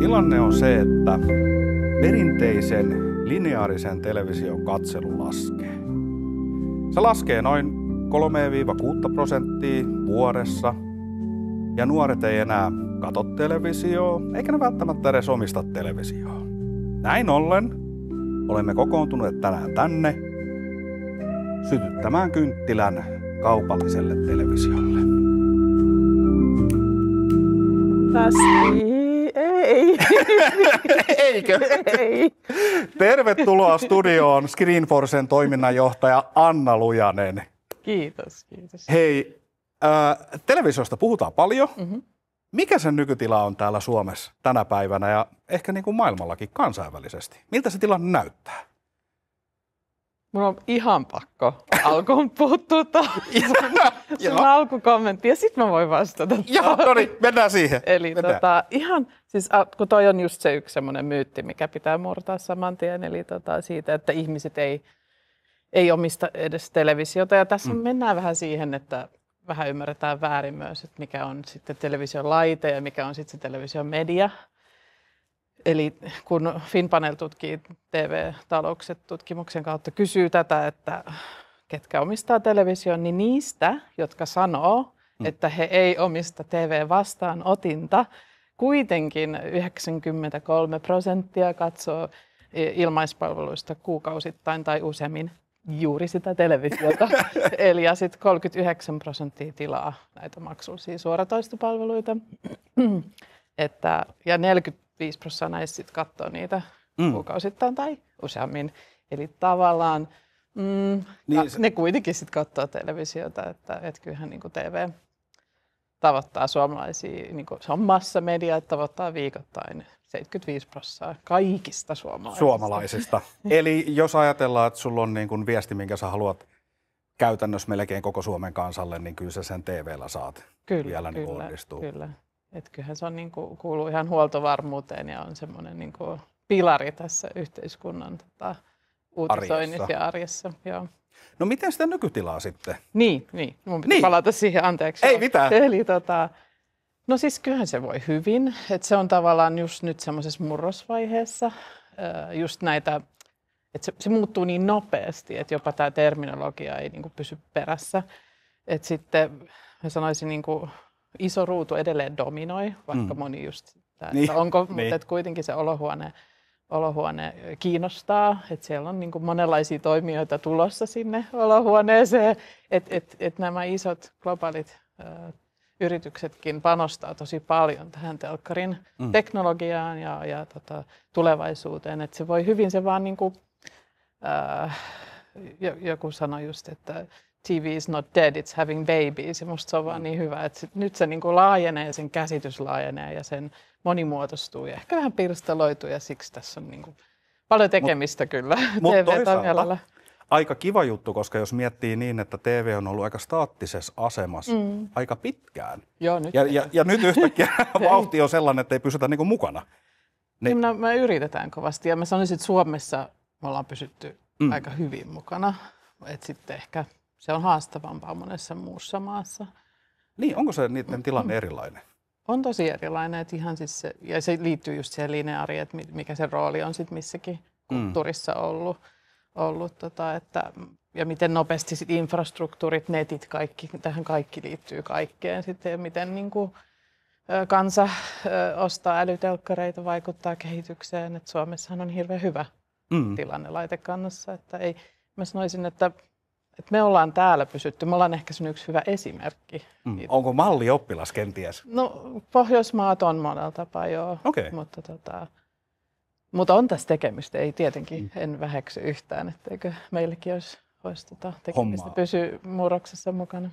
Tilanne on se, että perinteisen lineaarisen television katselu laskee. Se laskee noin 3–6% vuodessa. Ja nuoret ei enää katso televisioa, eikä ne välttämättä edes omista televisioa. Näin ollen olemme kokoontuneet tänään tänne sytyttämään kynttilän kaupalliselle televisiolle. Ei. Eikö? Ei. Tervetuloa studioon Screenforcen toiminnanjohtaja Anna Lujanen. Kiitos. Hei, televisiosta puhutaan paljon. Mm-hmm. Mikä sen nykytila on täällä Suomessa tänä päivänä ja ehkä niin kuin maailmallakin kansainvälisesti? Miltä se tilanne näyttää? Mun on ihan pakko alkuun puuttua sun alkukommentti ja sitten mä voin vastata. Joo, no niin, mennään siihen. Eli siis kun toi on just se yksi semmoinen myytti, mikä pitää murtaa saman tien, eli siitä, että ihmiset ei omista edes televisiota. Ja tässä mennään vähän siihen, että vähän ymmärretään väärin myös, että mikä on sitten television laite ja mikä on sitten se television media. Eli kun Finnpanel tutkii TV-taloukset tutkimuksen kautta, kysyy tätä, että ketkä omistaa television, niin niistä, jotka sanoo, että he ei omista TV-vastaanotinta, kuitenkin 93% katsoo ilmaispalveluista kuukausittain tai useammin juuri sitä televisiota. Eli ja sitten 39% tilaa näitä maksullisia suoratoistopalveluita. Ja 45% näistä sitten katsoo niitä kuukausittain tai useammin. Eli tavallaan ne kuitenkin sitten katsoo televisiota, että kyllähän niin kuin TV tavoittaa suomalaisia, niin kuin se on massamedia, että tavoittaa viikoittain 75% kaikista suomalaisista. Eli jos ajatellaan, että sulla on niin kuin viesti, minkä sä haluat käytännössä melkein koko Suomen kansalle, niin kyllä sä sen TV:llä saat vielä niin onnistuu. Kyllä. Että kyllähän se on, niin kuin, kuuluu ihan huoltovarmuuteen ja on semmoinen niin kuin pilari tässä yhteiskunnan uutisoinnissa ja arjessa. Joo. No miten sitä nykytilaa sitten? Niin. Mun pitää palata siihen, anteeksi. Ei mitään. Eli no siis kyllähän se voi hyvin. Että se on tavallaan just nyt semmoisessa murrosvaiheessa. Just näitä, että se muuttuu niin nopeasti, että jopa tämä terminologia ei niin kuin pysy perässä. Että sitten mä sanoisin niin kuin iso ruutu edelleen dominoi, vaikka moni just mutta kuitenkin se olohuone kiinnostaa, että siellä on niin kuin monenlaisia toimijoita tulossa sinne olohuoneeseen, että nämä isot globaalit yrityksetkin panostaa tosi paljon tähän telkkarin teknologiaan ja tulevaisuuteen, että se voi hyvin se vaan niin kuin, joku sanoi just, että TV is not dead, it's having babies. Ja musta se on vaan niin hyvä, että nyt se niin kuin laajenee, sen käsitys laajenee ja sen monimuotoistuu ja ehkä vähän pirstaloituu ja siksi tässä on niin kuin paljon tekemistä kyllä TV-toimialalla. Aika kiva juttu, koska jos miettii niin, että TV on ollut aika staattisessa asemassa aika pitkään. Joo, nyt ja nyt yhtäkkiä vauhti on sellainen, että ei pysytä niin kuin mukana. Niin me yritetään kovasti ja mä sanoisin, että Suomessa me ollaan pysytty aika hyvin mukana. Että sitten ehkä se on haastavampaa monessa muussa maassa. Niin, onko se niiden tilanne erilainen? On tosi erilainen, että ihan siis ja se liittyy just siihen lineaariin, että mikä se rooli on sitten missäkin kulttuurissa ollut ja miten nopeasti sit infrastruktuurit, netit, tähän kaikki liittyy kaikkeen sitten ja miten niin kuin kansa ostaa älytelkkareita, vaikuttaa kehitykseen, että Suomessahan on hirveän hyvä tilanne laitekannassa, että mä sanoisin, että me ollaan täällä pysytty. Me ollaan ehkä sun yksi hyvä esimerkki. Onko mallioppilas kenties? No, Pohjoismaat on monella tapaa, joo. Okay. Mutta on tässä tekemistä. Ei tietenkin, en väheksy yhtään, etteikö meillekin olisi tekemistä pysyä murroksessa mukana.